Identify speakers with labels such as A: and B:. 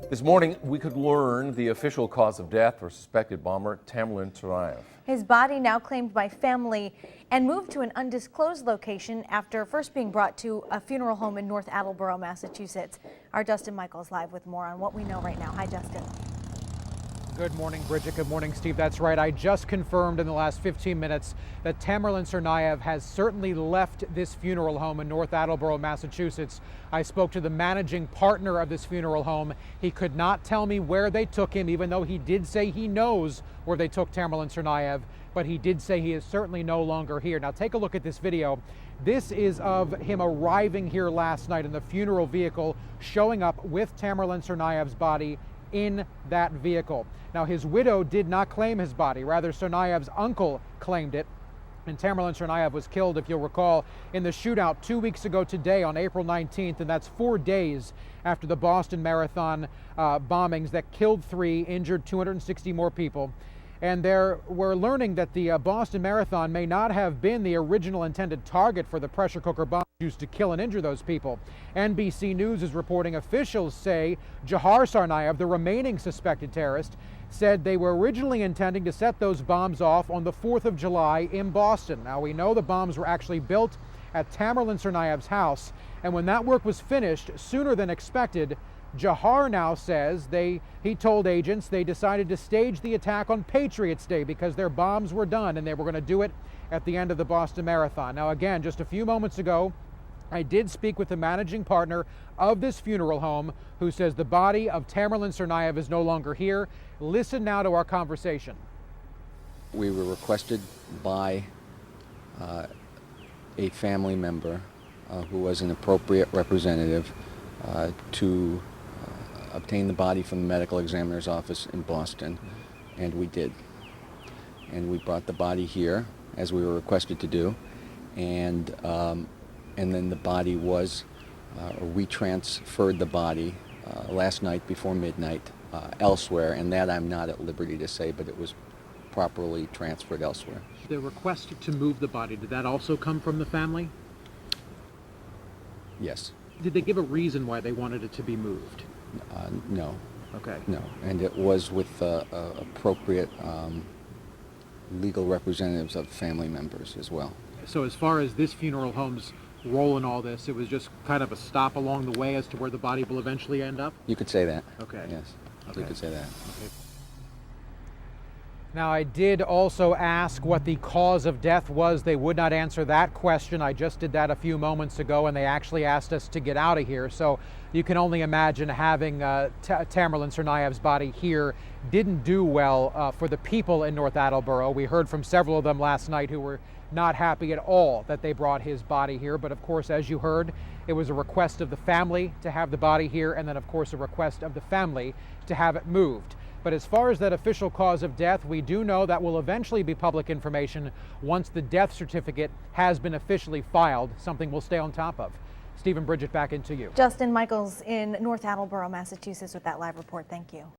A: This morning, we could learn the official cause of death for suspected bomber Tamerlan Tsarnaev.
B: His body now claimed by family and moved to an undisclosed location after first being brought to a funeral home in North Attleboro, Massachusetts. Our Justin Michaels live with more on what we know right now. Hi, Justin.
C: Good morning, Bridget. Good morning, Steve. That's right. I just confirmed in the last 15 minutes that Tamerlan Tsarnaev has certainly left this funeral home in North Attleboro, Massachusetts. I spoke to the managing partner of this funeral home. He could not tell me where they took him, even though he did say he knows where they took Tamerlan Tsarnaev, but he did say he is certainly no longer here. Now take a look at this video. This is of him arriving here last night in the funeral vehicle, showing up with Tamerlan Tsarnaev's body in that vehicle. Now, his widow did not claim his body. Rather, Tsarnaev's uncle claimed it. And Tamerlan Tsarnaev was killed, if you'll recall, in the shootout 2 weeks ago today on April 19th, and that's 4 days after the Boston Marathon bombings that killed 3, injured 260 more people. And we're learning that the Boston Marathon may not have been the original intended target for the pressure cooker bomb used to kill and injure those people. NBC News is reporting officials say Jahar Tsarnaev, the remaining suspected terrorist, said they were originally intending to set those bombs off on the 4th of July in Boston. Now, we know the bombs were actually built at Tamerlan Tsarnaev's house, and when that work was finished sooner than expected, Jahar now says he told agents they decided to stage the attack on Patriots Day because their bombs were done and they were going to do it at the end of the Boston Marathon. Now, again, just a few moments ago, I did speak with the managing partner of this funeral home who says the body of Tamerlan Tsarnaev is no longer here. Listen now to our conversation.
D: We were requested by a family member who was an appropriate representative to obtain the body from the medical examiner's office in Boston, and we did. And we brought the body here, as we were requested to do, and then the body was, we transferred the body last night before midnight elsewhere, and that I'm not at liberty to say, but it was properly transferred elsewhere.
C: The request to move the body, did that also come from the family?
D: Yes.
C: Did they give a reason why they wanted it to be moved?
D: No.
C: Okay.
D: No, and it was with appropriate legal representatives of family members as well.
C: So as far as this funeral home's role in all this, it was just kind of a stop along the way as to where the body will eventually end up?
D: You could say that.
C: Okay.
D: Yes,
C: okay.
D: You could say that.
C: Okay. Now, I did also ask what the cause of death was. They would not answer that question. I just did that a few moments ago, and they actually asked us to get out of here. So you can only imagine having Tamerlan Tsarnaev's body here didn't do well for the people in North Attleboro. We heard from several of them last night who were not happy at all that they brought his body here. But of course, as you heard, it was a request of the family to have the body here, and then of course a request of the family to have it moved. But as far as that official cause of death, we do know that will eventually be public information once the death certificate has been officially filed, something we'll stay on top of. Steve and Bridget, back into you.
B: Justin Michaels in North Attleboro, Massachusetts with that live report. Thank you.